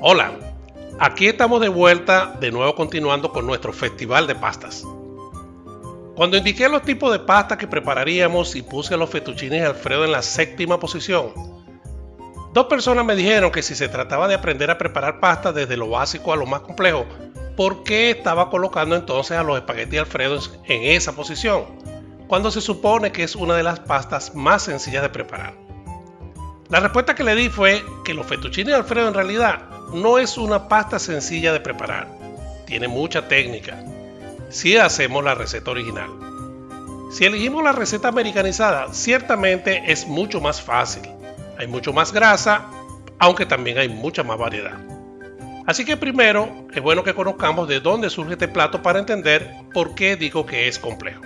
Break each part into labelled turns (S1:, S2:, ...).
S1: Hola, aquí estamos de vuelta, de nuevo continuando con nuestro festival de pastas. Cuando indiqué los tipos de pasta que prepararíamos y puse a los fettuccini Alfredo en la séptima posición, dos personas me dijeron que si se trataba de aprender a preparar pasta desde lo básico a lo más complejo, ¿por qué estaba colocando entonces a los espaguetis Alfredo en esa posición, cuando se supone que es una de las pastas más sencillas de preparar? La respuesta que le di fue que los fettuccini Alfredo en realidad no es una pasta sencilla de preparar, tiene mucha técnica, si hacemos la receta original. Si elegimos la receta americanizada, ciertamente es mucho más fácil, hay mucho más grasa, aunque también hay mucha más variedad. Así que primero es bueno que conozcamos de dónde surge este plato para entender por qué digo que es complejo.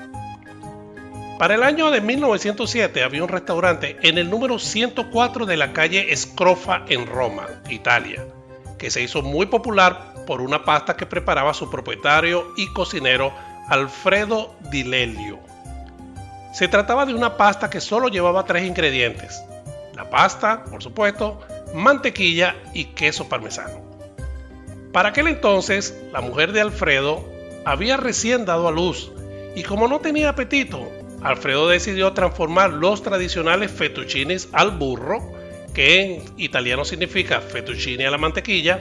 S1: Para el año de 1907 había un restaurante en el número 104 de la calle Scrofa en Roma, Italia, que se hizo muy popular por una pasta que preparaba su propietario y cocinero Alfredo Di Lelio. Se trataba de una pasta que solo llevaba 3 ingredientes: la pasta, por supuesto, mantequilla y queso parmesano. Para aquel entonces, la mujer de Alfredo había recién dado a luz y como no tenía apetito, Alfredo decidió transformar los tradicionales fettuccinis al burro, que en italiano significa fettuccine a la mantequilla,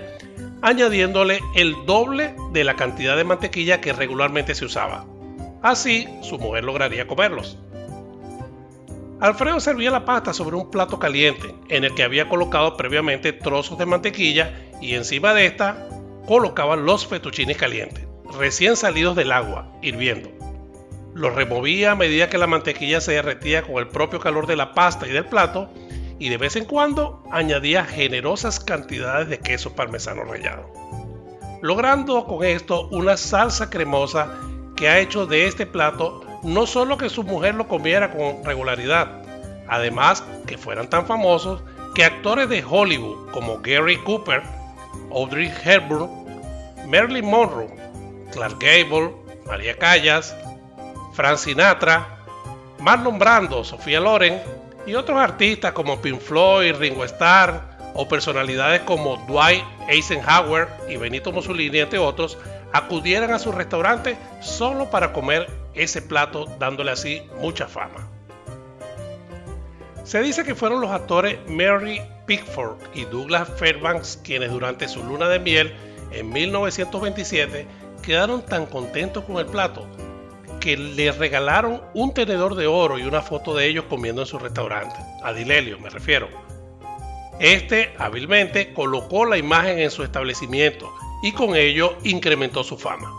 S1: añadiéndole el doble de la cantidad de mantequilla que regularmente se usaba. Así, su mujer lograría comerlos. Alfredo servía la pasta sobre un plato caliente, en el que había colocado previamente trozos de mantequilla y encima de esta colocaba los fettuccines calientes, recién salidos del agua, hirviendo. Los removía a medida que la mantequilla se derretía con el propio calor de la pasta y del plato, y de vez en cuando añadía generosas cantidades de queso parmesano rallado, logrando con esto una salsa cremosa que ha hecho de este plato no solo que su mujer lo comiera con regularidad, además que fueran tan famosos que actores de Hollywood como Gary Cooper, Audrey Hepburn, Marilyn Monroe, Clark Gable, María Callas, Frank Sinatra, Marlon Brando, Sofía Loren y otros artistas como Pink Floyd, Ringo Starr o personalidades como Dwight Eisenhower y Benito Mussolini, entre otros, acudieran a su restaurante solo para comer ese plato, dándole así mucha fama. Se dice que fueron los actores Mary Pickford y Douglas Fairbanks quienes durante su luna de miel en 1927 quedaron tan contentos con el plato que le regalaron un tenedor de oro y una foto de ellos comiendo en su restaurante, a Di Lelio me refiero. Este hábilmente colocó la imagen en su establecimiento y con ello incrementó su fama.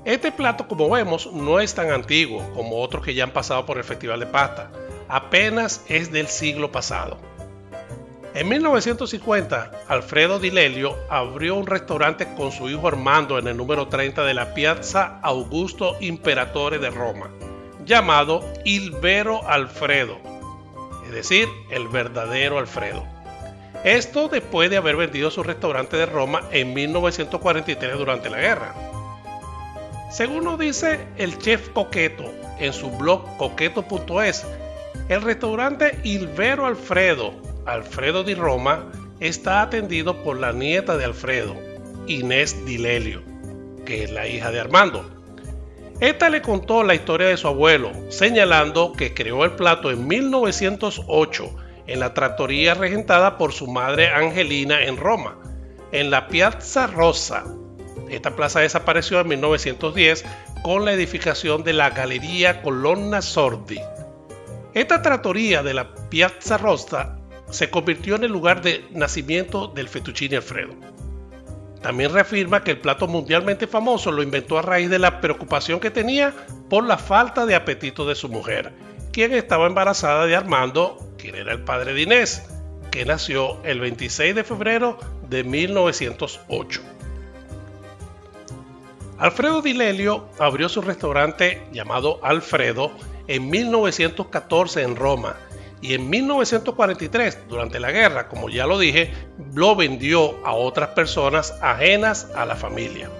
S1: Este plato, como vemos, no es tan antiguo como otros que ya han pasado por el Festival de Pasta, apenas es del siglo pasado. En 1950, Alfredo Di Lelio abrió un restaurante con su hijo Armando en el número 30 de la Piazza Augusto Imperatore de Roma, llamado Il Vero Alfredo, es decir, el verdadero Alfredo. Esto después de haber vendido su restaurante de Roma en 1943 durante la guerra. Según nos dice el chef Coqueto en su blog coqueto.es, el restaurante Il Vero Alfredo di Roma, está atendido por la nieta de Alfredo, Inés Di Lelio, que es la hija de Armando. Esta le contó la historia de su abuelo, señalando que creó el plato en 1908 en la trattoria regentada por su madre Angelina en Roma, en la Piazza Rossa. Esta plaza desapareció en 1910 con la edificación de la Galería Colonna Sordi. Esta trattoria de la Piazza Rossa se convirtió en el lugar de nacimiento del fettuccine Alfredo. También reafirma que el plato mundialmente famoso lo inventó a raíz de la preocupación que tenía por la falta de apetito de su mujer, quien estaba embarazada de Armando, quien era el padre de Inés, que nació el 26 de febrero de 1908. Alfredo Di Lelio abrió su restaurante llamado Alfredo en 1914 en Roma, y en 1943, durante la guerra, como ya lo dije, lo vendió a otras personas ajenas a la familia.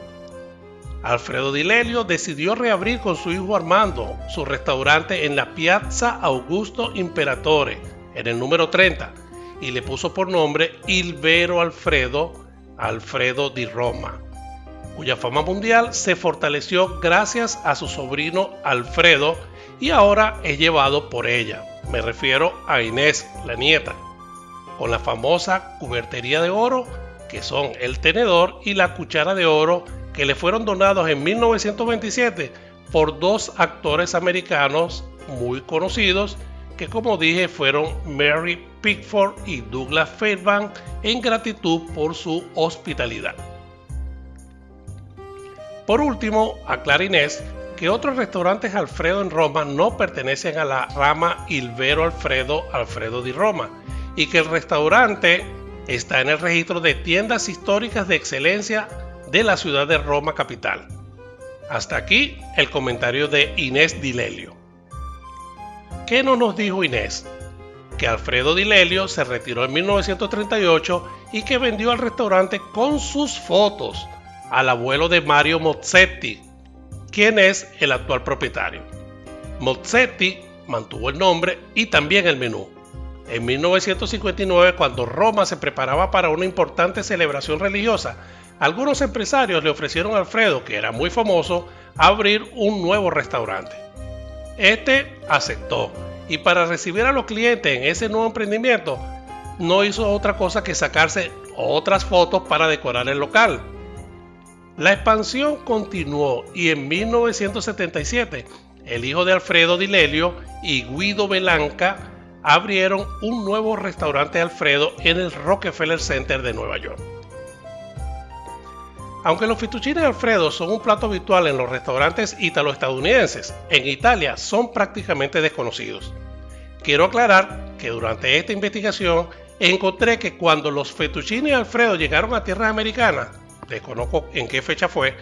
S1: Alfredo Di Lelio decidió reabrir con su hijo Armando su restaurante en la Piazza Augusto Imperatore, en el número 30, y le puso por nombre Il Vero Alfredo di Roma, cuya fama mundial se fortaleció gracias a su sobrino Alfredo y ahora es llevado por ella. Me refiero a Inés, la nieta, con la famosa cubertería de oro que son el tenedor y la cuchara de oro que le fueron donados en 1927 por dos actores americanos muy conocidos que, como dije, fueron Mary Pickford y Douglas Fairbanks en gratitud por su hospitalidad. Por último, aclara Inés que otros restaurantes Alfredo en Roma no pertenecen a la rama Il Vero Alfredo di Roma y que el restaurante está en el registro de tiendas históricas de excelencia de la ciudad de Roma capital. Hasta aquí el comentario de Inés Di Lelio. ¿Qué no nos dijo Inés? Que Alfredo Di Lelio se retiró en 1938 y que vendió al restaurante con sus fotos al abuelo de Mario Mozzetti, quien es el actual propietario. Mozzetti mantuvo el nombre y también el menú. En 1959, cuando Roma se preparaba para una importante celebración religiosa, algunos empresarios le ofrecieron a Alfredo, que era muy famoso, abrir un nuevo restaurante. Este aceptó y para recibir a los clientes en ese nuevo emprendimiento no hizo otra cosa que sacarse otras fotos para decorar el local. La expansión continuó y en 1977 el hijo de Alfredo Di Lelio y Guido Belanca abrieron un nuevo restaurante Alfredo en el Rockefeller Center de Nueva York. Aunque los fettuccine Alfredo son un plato habitual en los restaurantes ítalo-estadounidenses, en Italia son prácticamente desconocidos. Quiero aclarar que durante esta investigación encontré que cuando los fettuccine Alfredo llegaron a tierras americanas, desconozco en qué fecha fue,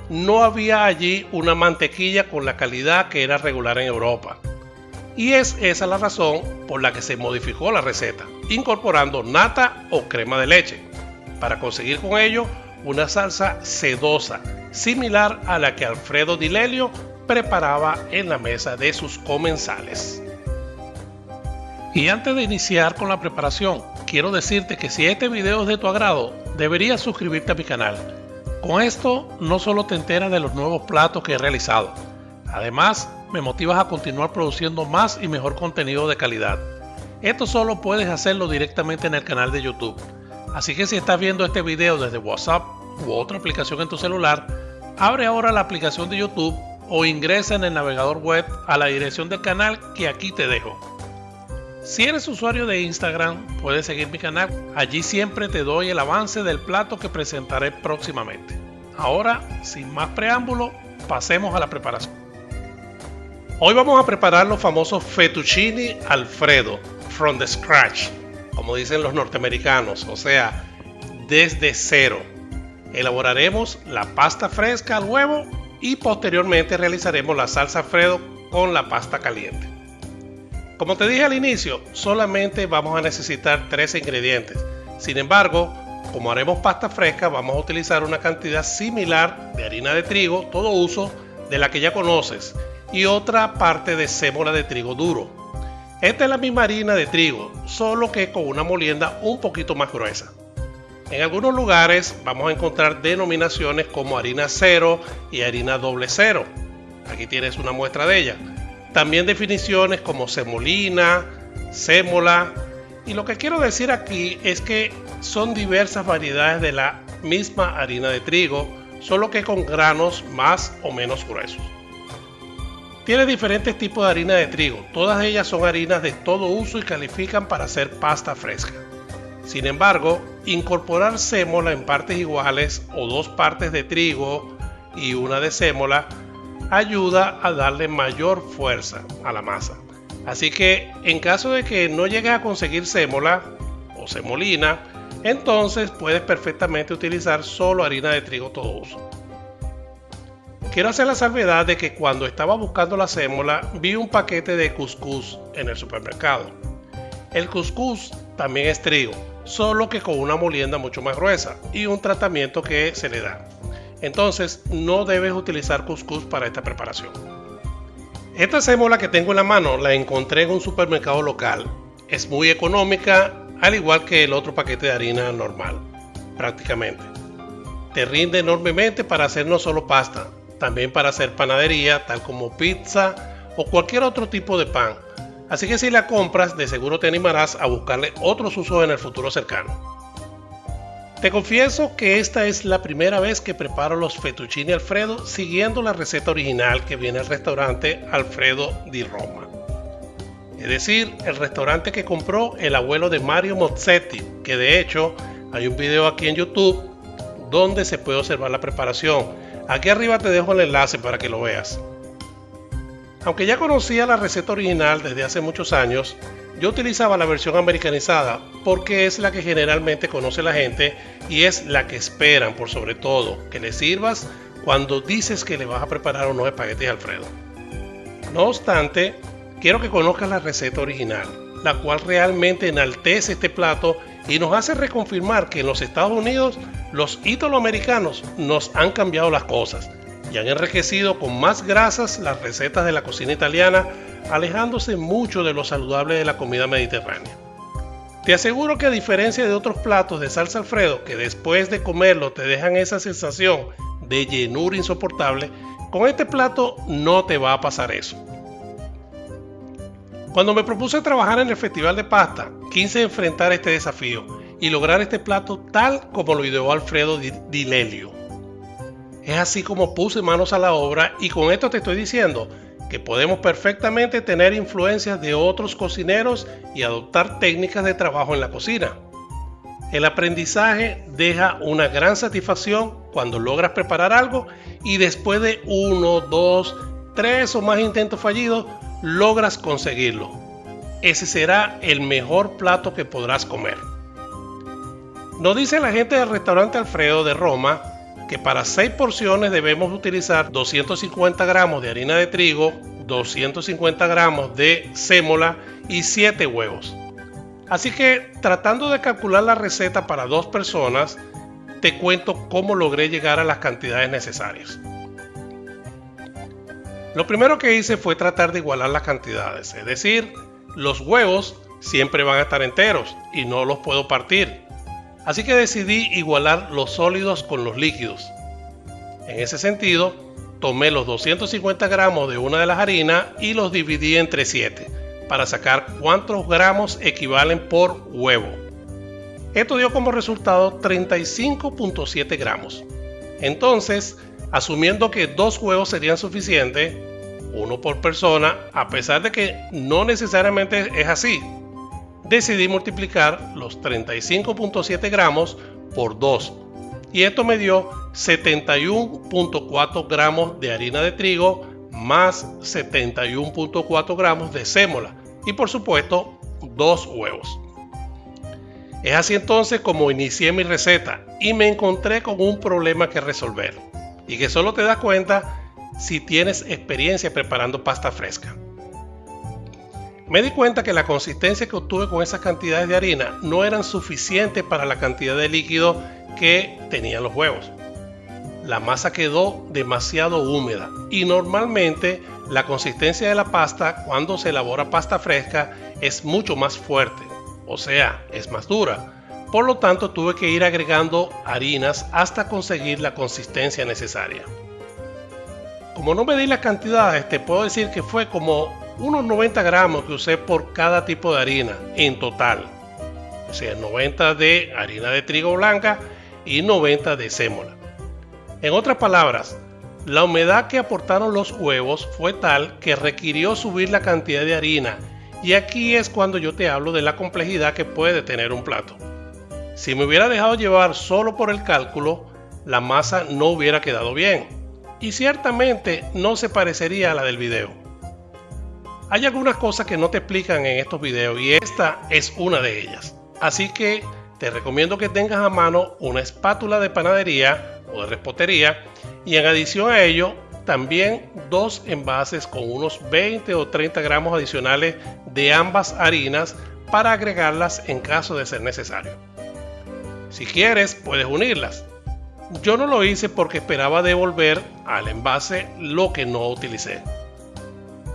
S1: no había allí una mantequilla con la calidad que era regular en Europa. Y es esa la razón por la que se modificó la receta, incorporando nata o crema de leche, para conseguir con ello una salsa sedosa, similar a la que Alfredo Di Lelio preparaba en la mesa de sus comensales. Y antes de iniciar con la preparación, quiero decirte que si este video es de tu agrado, deberías suscribirte a mi canal. Con esto no solo te enteras de los nuevos platos que he realizado, además me motivas a continuar produciendo más y mejor contenido de calidad. Esto solo puedes hacerlo directamente en el canal de YouTube. Así que si estás viendo este video desde WhatsApp u otra aplicación en tu celular, abre ahora la aplicación de YouTube o ingresa en el navegador web a la dirección del canal que aquí te dejo. Si eres usuario de Instagram, puedes seguir mi canal. Allí siempre te doy el avance del plato que presentaré próximamente. Ahora, sin más preámbulo, pasemos a la preparación. Hoy vamos a preparar los famosos fettuccine Alfredo from the scratch, como dicen los norteamericanos, o sea, desde cero. Elaboraremos la pasta fresca al huevo y posteriormente realizaremos la salsa Alfredo con la pasta caliente. Como te dije al inicio, solamente vamos a necesitar 3 ingredientes. Sin embargo, como haremos pasta fresca, vamos a utilizar una cantidad similar de harina de trigo, todo uso, de la que ya conoces, y otra parte de sémola de trigo duro. Esta es la misma harina de trigo, solo que con una molienda un poquito más gruesa. En algunos lugares vamos a encontrar denominaciones como harina cero y harina doble cero. Aquí tienes una muestra de ella. También definiciones como semolina, sémola. Y lo que quiero decir aquí es que son diversas variedades de la misma harina de trigo, solo que con granos más o menos gruesos. Tiene diferentes tipos de harina de trigo, todas ellas son harinas de todo uso y califican para hacer pasta fresca. Sin embargo, incorporar sémola en partes iguales o 2 partes de trigo y una de sémola ayuda a darle mayor fuerza a la masa. Así que en caso de que no llegues a conseguir sémola o semolina, entonces puedes perfectamente utilizar solo harina de trigo todo uso. Quiero hacer la salvedad de que cuando estaba buscando la sémola vi un paquete de cuscús en el supermercado. El cuscús también es trigo, solo que con una molienda mucho más gruesa y un tratamiento que se le da. Entonces no debes utilizar cuscús para esta preparación. Esta sémola que tengo en la mano la encontré en un supermercado local. Es muy económica al igual que el otro paquete de harina normal, prácticamente. Te rinde enormemente para hacer no solo pasta, también para hacer panadería, tal como pizza o cualquier otro tipo de pan. Así que si la compras, de seguro te animarás a buscarle otros usos en el futuro cercano. Te confieso que esta es la primera vez que preparo los fettuccine Alfredo siguiendo la receta original que viene del restaurante Alfredo di Roma. Es decir, el restaurante que compró el abuelo de Mario Mozzetti, que de hecho hay un video aquí en YouTube donde se puede observar la preparación. Aquí arriba te dejo el enlace para que lo veas. Aunque ya conocía la receta original desde hace muchos años, yo utilizaba la versión americanizada porque es la que generalmente conoce la gente y es la que esperan, por sobre todo, que le sirvas cuando dices que le vas a preparar unos espaguetis Alfredo. No obstante, quiero que conozcas la receta original, la cual realmente enaltece este plato y nos hace reconfirmar que en los Estados Unidos los italoamericanos nos han cambiado las cosas y han enriquecido con más grasas las recetas de la cocina italiana, alejándose mucho de lo saludable de la comida mediterránea. Te aseguro que a diferencia de otros platos de salsa Alfredo que después de comerlo te dejan esa sensación de llenura insoportable, con este plato no te va a pasar eso. Cuando me propuse trabajar en el Festival de Pasta, quise enfrentar este desafío y lograr este plato tal como lo ideó Alfredo Di Lelio. Es así como puse manos a la obra y con esto te estoy diciendo que podemos perfectamente tener influencias de otros cocineros y adoptar técnicas de trabajo en la cocina. El aprendizaje deja una gran satisfacción cuando logras preparar algo y después de 1, 2, 3 o más intentos fallidos, logras conseguirlo. Ese será el mejor plato que podrás comer. Nos dice la gente del restaurante Alfredo de Roma que para 6 porciones debemos utilizar 250 gramos de harina de trigo, 250 gramos de sémola y 7 huevos. Así que tratando de calcular la receta para 2 personas, te cuento cómo logré llegar a las cantidades necesarias. Lo primero que hice fue tratar de igualar las cantidades, es decir, los huevos siempre van a estar enteros y no los puedo partir. Así que decidí igualar los sólidos con los líquidos. En ese sentido, tomé los 250 gramos de una de las harinas y los dividí entre 7 para sacar cuántos gramos equivalen por huevo. Esto dio como resultado 35.7 gramos. Entonces, asumiendo que 2 huevos serían suficientes, uno por persona, a pesar de que no necesariamente es así, decidí multiplicar los 35.7 gramos por 2 y esto me dio 71.4 gramos de harina de trigo más 71.4 gramos de sémola y por supuesto 2 huevos. Es así entonces como inicié mi receta y me encontré con un problema que resolver y que solo te das cuenta si tienes experiencia preparando pasta fresca. Me di cuenta que la consistencia que obtuve con esas cantidades de harina no eran suficientes para la cantidad de líquido que tenían los huevos. La masa quedó demasiado húmeda y normalmente la consistencia de la pasta cuando se elabora pasta fresca es mucho más fuerte, o sea, es más dura. Por lo tanto, tuve que ir agregando harinas hasta conseguir la consistencia necesaria. Como no medí las cantidades, te puedo decir que fue como unos 90 gramos que usé por cada tipo de harina en total. O sea, 90 de harina de trigo blanca y 90 de sémola. En otras palabras, la humedad que aportaron los huevos fue tal que requirió subir la cantidad de harina y aquí es cuando yo te hablo de la complejidad que puede tener un plato. Si me hubiera dejado llevar solo por el cálculo, la masa no hubiera quedado bien y ciertamente no se parecería a la del video. Hay algunas cosas que no te explican en estos videos y esta es una de ellas. Así que te recomiendo que tengas a mano una espátula de panadería o de repostería y en adición a ello también 2 envases con unos 20 o 30 gramos adicionales de ambas harinas para agregarlas en caso de ser necesario. Si quieres puedes unirlas. Yo no lo hice porque esperaba devolver al envase lo que no utilicé.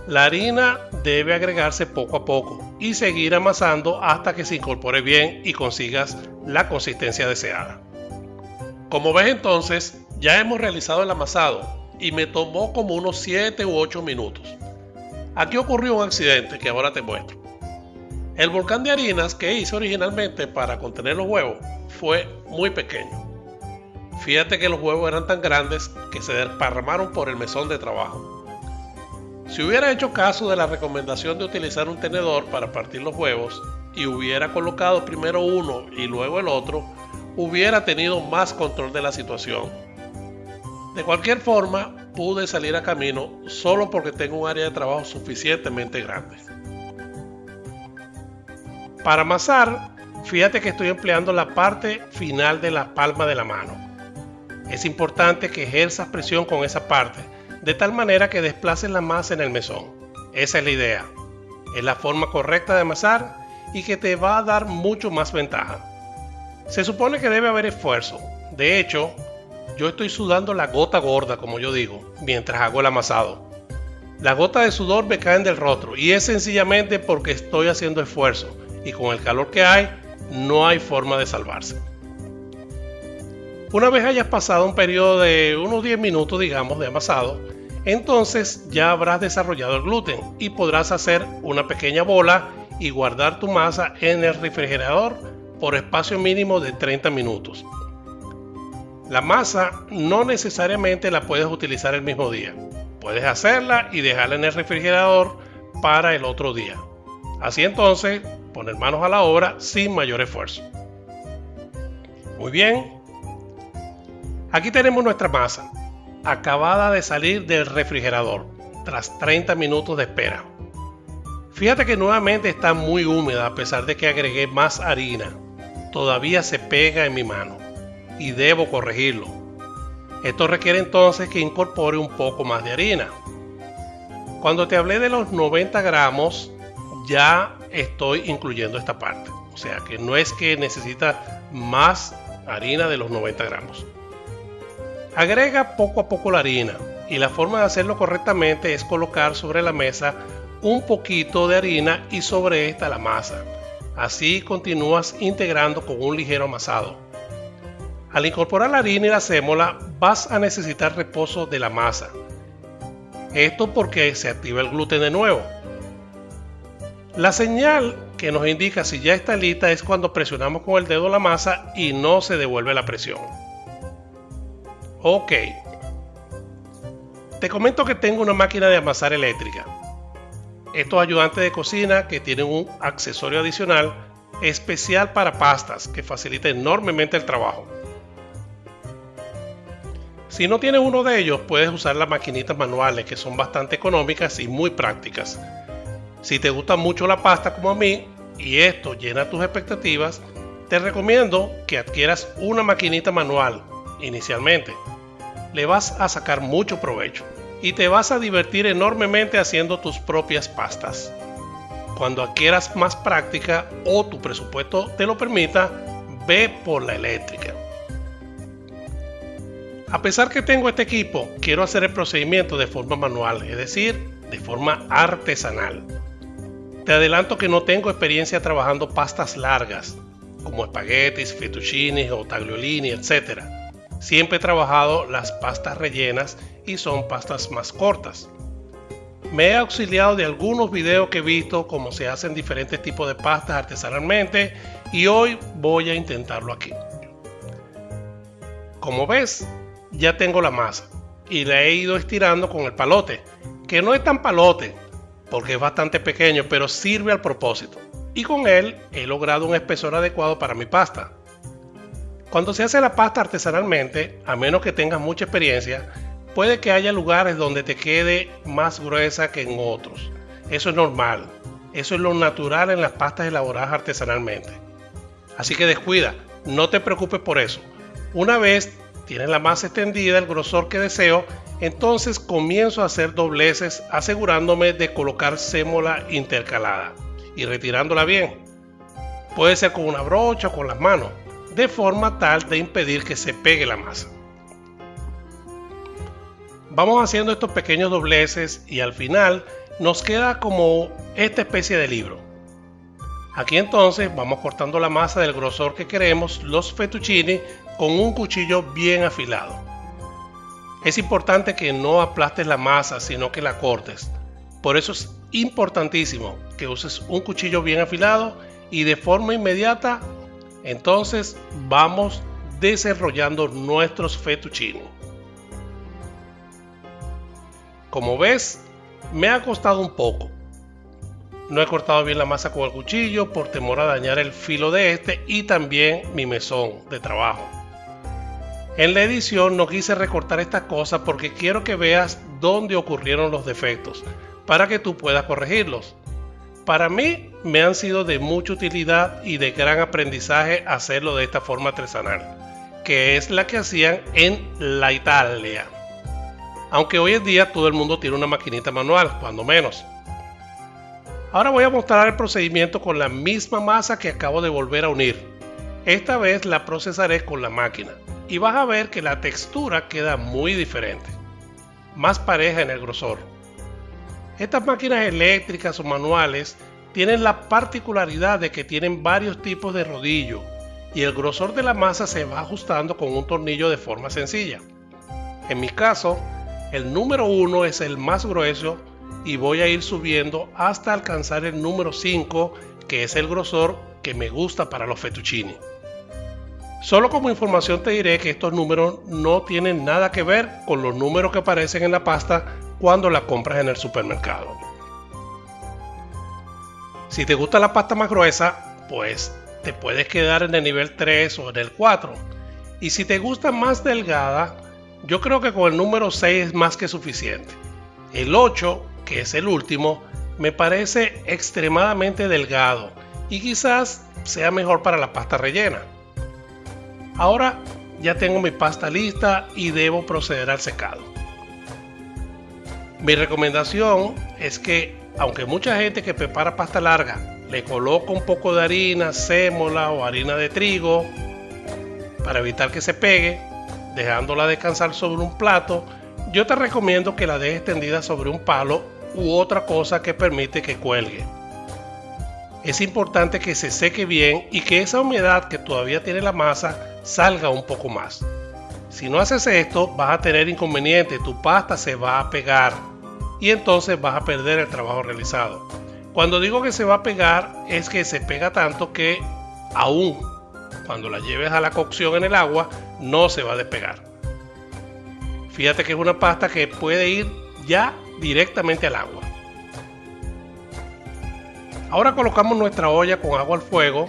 S1: La harina debe agregarse poco a poco y seguir amasando hasta que se incorpore bien y consigas la consistencia deseada. Como ves entonces, ya hemos realizado el amasado y me tomó como unos 7 u 8 minutos. Aquí ocurrió un accidente que ahora te muestro. El volcán de harinas que hice originalmente para contener los huevos fue muy pequeño. Fíjate que los huevos eran tan grandes que se desparramaron por el mesón de trabajo. Si hubiera hecho caso de la recomendación de utilizar un tenedor para partir los huevos y hubiera colocado primero uno y luego el otro, hubiera tenido más control de la situación. De cualquier forma, pude salir a camino solo porque tengo un área de trabajo suficientemente grande. Para amasar, fíjate que estoy empleando la parte final de la palma de la mano. Es importante que ejerzas presión con esa parte, de tal manera que desplaces la masa en el mesón. Esa es la idea. Es la forma correcta de amasar y que te va a dar mucho más ventaja. Se supone que debe haber esfuerzo. De hecho, yo estoy sudando la gota gorda, como yo digo, mientras hago el amasado. Las gotas de sudor me caen del rostro y es sencillamente porque estoy haciendo esfuerzo y con el calor que hay, no hay forma de salvarse. Una vez hayas pasado un periodo de unos 10 minutos, digamos, de amasado, entonces ya habrás desarrollado el gluten y podrás hacer una pequeña bola y guardar tu masa en el refrigerador por espacio mínimo de 30 minutos. La masa no necesariamente la puedes utilizar el mismo día. Puedes hacerla y dejarla en el refrigerador para el otro día. Así entonces, poner manos a la obra sin mayor esfuerzo. Muy bien. Aquí tenemos nuestra masa, acabada de salir del refrigerador, tras 30 minutos de espera. Fíjate que nuevamente está muy húmeda a pesar de que agregué más harina. Todavía se pega en mi mano y debo corregirlo. Esto requiere entonces que incorpore un poco más de harina. Cuando te hablé de los 90 gramos, ya estoy incluyendo esta parte. O sea que no es que necesita más harina de los 90 gramos. Agrega poco a poco la harina y la forma de hacerlo correctamente es colocar sobre la mesa un poquito de harina y sobre esta la masa. Así continúas integrando con un ligero amasado. Al incorporar la harina y la sémola vas a necesitar reposo de la masa. Esto porque se activa el gluten de nuevo. La señal que nos indica si ya está lista es cuando presionamos con el dedo la masa y no se devuelve la presión. Ok. Te comento que tengo una máquina de amasar eléctrica. Estos ayudantes de cocina que tienen un accesorio adicional especial para pastas que facilita enormemente el trabajo. Si no tienes uno de ellos, puedes usar las maquinitas manuales que son bastante económicas y muy prácticas. Si te gusta mucho la pasta como a mí y esto llena tus expectativas, te recomiendo que adquieras una maquinita manual inicialmente. Le vas a sacar mucho provecho y te vas a divertir enormemente haciendo tus propias pastas. Cuando adquieras más práctica o tu presupuesto te lo permita, ve por la eléctrica. A pesar que tengo este equipo, quiero hacer el procedimiento de forma manual, es decir, de forma artesanal. Te adelanto que no tengo experiencia trabajando pastas largas, como espaguetis, fettuccini o tagliolini, etc. Siempre he trabajado las pastas rellenas y son pastas más cortas. Me he auxiliado de algunos videos que he visto cómo se hacen diferentes tipos de pastas artesanalmente y hoy voy a intentarlo aquí. Como ves, ya tengo la masa y la he ido estirando con el palote, que no es tan palote porque es bastante pequeño, pero sirve al propósito. Y con él he logrado un espesor adecuado para mi pasta. Cuando se hace la pasta artesanalmente, a menos que tengas mucha experiencia, puede que haya lugares donde te quede más gruesa que en otros. Eso es normal. Eso es lo natural en las pastas elaboradas artesanalmente. Así que descuida, no te preocupes por eso. Una vez tienes la masa extendida, el grosor que deseo, entonces comienzo a hacer dobleces asegurándome de colocar sémola intercalada y retirándola bien. Puede ser con una brocha o con las manos, de forma tal de impedir que se pegue la masa. Vamos haciendo estos pequeños dobleces y al final nos queda como esta especie de libro. Aquí entonces vamos cortando la masa del grosor que queremos, los fettuccini, con un cuchillo bien afilado. Es importante que no aplastes la masa, sino que la cortes. Por eso es importantísimo que uses un cuchillo bien afilado y de forma inmediata, entonces vamos desarrollando nuestros fettuccini. Como ves, me ha costado un poco. No he cortado bien la masa con el cuchillo por temor a dañar el filo de este y también mi mesón de trabajo. En la edición no quise recortar estas cosas porque quiero que veas dónde ocurrieron los defectos para que tú puedas corregirlos. Para mí me han sido de mucha utilidad y de gran aprendizaje hacerlo de esta forma artesanal, que es la que hacían en la Italia. Aunque hoy en día todo el mundo tiene una maquinita manual, cuando menos. Ahora voy a mostrar el procedimiento con la misma masa que acabo de volver a unir. Esta vez la procesaré con la máquina y vas a ver que la textura queda muy diferente, más pareja en el grosor. Estas máquinas eléctricas o manuales tienen la particularidad de que tienen varios tipos de rodillo y el grosor de la masa se va ajustando con un tornillo de forma sencilla. En mi caso, el número 1 es el más grueso y voy a ir subiendo hasta alcanzar el número 5, que es el grosor que me gusta para los fettuccini. Solo como información te diré que estos números no tienen nada que ver con los números que aparecen en la pasta cuando la compras en el supermercado. Si te gusta la pasta más gruesa, pues te puedes quedar en el nivel 3 o en el 4. Y si te gusta más delgada, yo creo que con el número 6 es más que suficiente. El 8, que es el último, me parece extremadamente delgado y quizás sea mejor para la pasta rellena. Ahora ya tengo mi pasta lista y debo proceder al secado. Mi recomendación es que, aunque mucha gente que prepara pasta larga le coloca un poco de harina, sémola o harina de trigo para evitar que se pegue, dejándola descansar sobre un plato, yo te recomiendo que la dejes tendida sobre un palo u otra cosa que permite que cuelgue. Es importante que se seque bien y que esa humedad que todavía tiene la masa salga un poco más. Si no haces esto, vas a tener inconvenientes, tu pasta se va a pegar y entonces vas a perder el trabajo realizado. Cuando digo que se va a pegar, es que se pega tanto que aún cuando la lleves a la cocción en el agua, no se va a despegar. Fíjate que es una pasta que puede ir ya directamente al agua. Ahora colocamos nuestra olla con agua al fuego.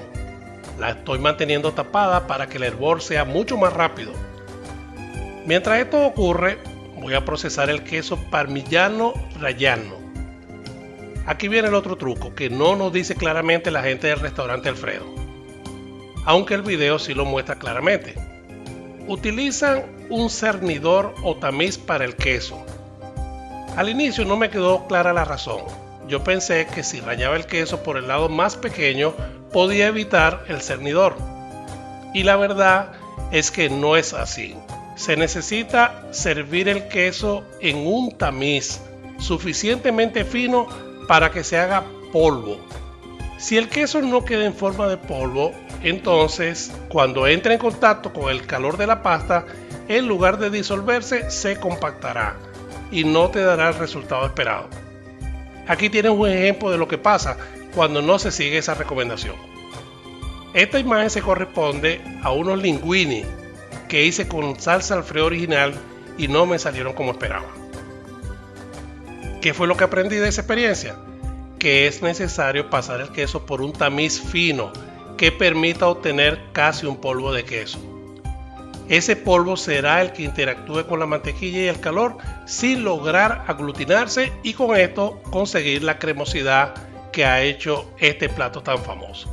S1: La estoy manteniendo tapada para que el hervor sea mucho más rápido. Mientras esto ocurre, voy a procesar el queso Parmigiano Reggiano. Aquí viene el otro truco que no nos dice claramente la gente del restaurante Alfredo, aunque el video sí lo muestra claramente. Utilizan un cernidor o tamiz para el queso. Al inicio no me quedó clara la razón. Yo pensé que si rallaba el queso por el lado más pequeño podía evitar el cernidor. Y la verdad es que no es así. Se necesita servir el queso en un tamiz suficientemente fino para que se haga polvo. Si el queso no queda en forma de polvo, entonces cuando entre en contacto con el calor de la pasta, en lugar de disolverse, se compactará y no te dará el resultado esperado. Aquí tienes un ejemplo de lo que pasa cuando no se sigue esa recomendación. Esta imagen se corresponde a unos linguini que hice con salsa Alfredo original y no me salieron como esperaba. ¿Qué fue lo que aprendí de esa experiencia? Que es necesario pasar el queso por un tamiz fino que permita obtener casi un polvo de queso. Ese polvo será el que interactúe con la mantequilla y el calor sin lograr aglutinarse y con esto conseguir la cremosidad que ha hecho este plato tan famoso.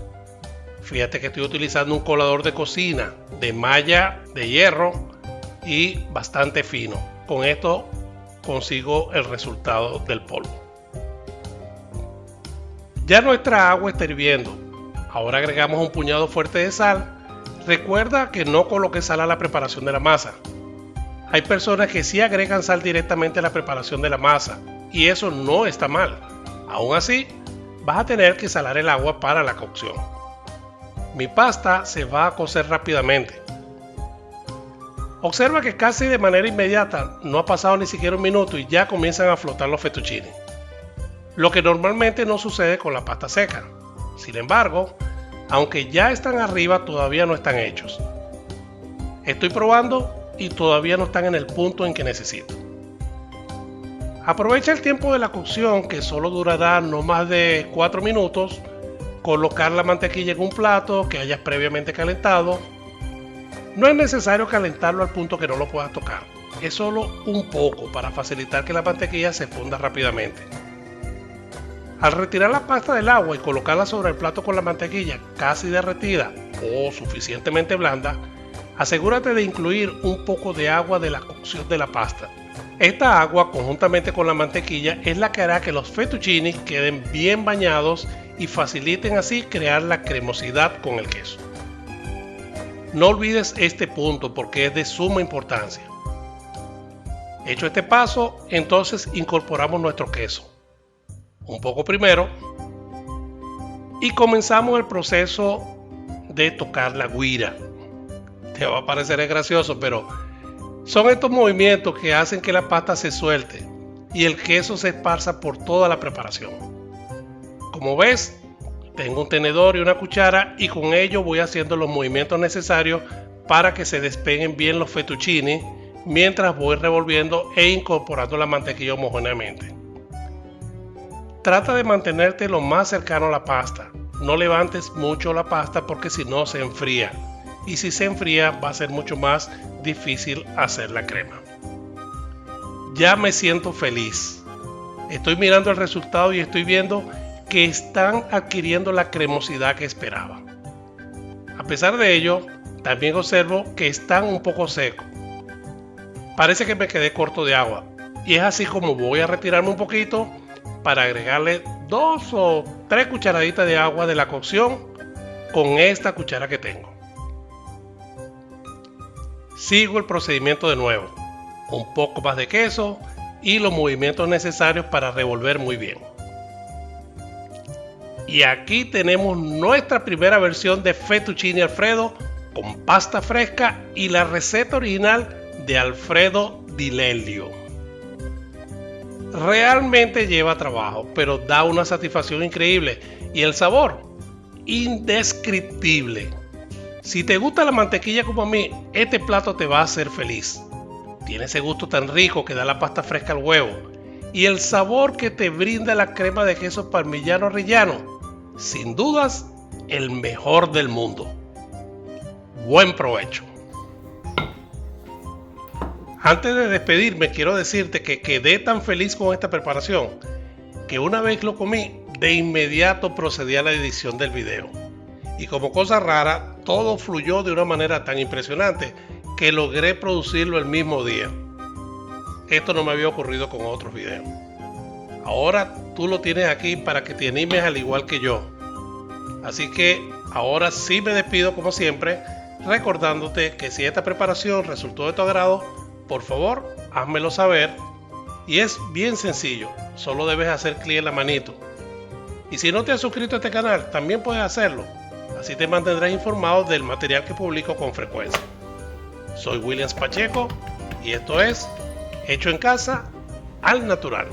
S1: Fíjate que estoy utilizando un colador de cocina de malla de hierro y bastante fino. Con esto consigo el resultado del polvo. Ya nuestra agua está hirviendo. Ahora agregamos un puñado fuerte de sal. Recuerda que no coloques sal a la preparación de la masa. Hay personas que sí agregan sal directamente a la preparación de la masa y eso no está mal. Aún así, vas a tener que salar el agua para la cocción. Mi pasta se va a cocer rápidamente. Observa que casi de manera inmediata, no ha pasado ni siquiera un minuto y ya comienzan a flotar los fettuccini. Lo que normalmente no sucede con la pasta seca. Sin embargo, aunque ya están arriba, todavía no están hechos. Estoy probando y todavía no están en el punto en que necesito. Aprovecha el tiempo de la cocción, que solo durará no más de 4 minutos. Colocar la mantequilla en un plato que hayas previamente calentado. No es necesario calentarlo al punto que no lo puedas tocar. Es solo un poco para facilitar que la mantequilla se funda rápidamente. Al retirar la pasta del agua y colocarla sobre el plato con la mantequilla casi derretida o suficientemente blanda, asegúrate de incluir un poco de agua de la cocción de la pasta. Esta agua, conjuntamente con la mantequilla, es la que hará que los fettuccini queden bien bañados y faciliten así crear la cremosidad con el queso. No olvides este punto porque es de suma importancia. Hecho este paso, entonces incorporamos nuestro queso. Un poco primero. Y comenzamos el proceso de tocar la guira. Te va a parecer gracioso, pero son estos movimientos que hacen que la pasta se suelte y el queso se esparza por toda la preparación. Como ves, tengo un tenedor y una cuchara y con ello voy haciendo los movimientos necesarios para que se despeguen bien los fettuccini mientras voy revolviendo e incorporando la mantequilla homogéneamente. Trata de mantenerte lo más cercano a la pasta. No levantes mucho la pasta porque si no se enfría. Y si se enfría va a ser mucho más difícil hacer la crema. Ya me siento feliz. Estoy mirando el resultado y estoy viendo que están adquiriendo la cremosidad que esperaba. A pesar de ello, también observo que están un poco secos. Parece que me quedé corto de agua. Y es así como voy a retirarme un poquito para agregarle 2 o 3 cucharaditas de agua de la cocción con esta cuchara que tengo. Sigo el procedimiento de nuevo, un poco más de queso y los movimientos necesarios para revolver muy bien. Y aquí tenemos nuestra primera versión de fettuccine Alfredo con pasta fresca y la receta original de Alfredo Di Lelio. Realmente lleva trabajo, pero da una satisfacción increíble y el sabor indescriptible. Si te gusta la mantequilla como a mí, este plato te va a hacer feliz. Tiene ese gusto tan rico que da la pasta fresca al huevo y el sabor que te brinda la crema de queso parmigiano reggiano. Sin dudas, el mejor del mundo. Buen provecho. Antes de despedirme, quiero decirte que quedé tan feliz con esta preparación que una vez lo comí, de inmediato procedí a la edición del video. Y como cosa rara, todo fluyó de una manera tan impresionante que logré producirlo el mismo día. Esto no me había ocurrido con otros videos. Ahora tú lo tienes aquí para que te animes al igual que yo. Así que ahora sí me despido como siempre, recordándote que si esta preparación resultó de tu agrado, por favor házmelo saber. Y es bien sencillo, solo debes hacer clic en la manito. Y si no te has suscrito a este canal, también puedes hacerlo. Así te mantendrás informado del material que publico con frecuencia. Soy Williams Pacheco y esto es Hecho en Casa al Natural.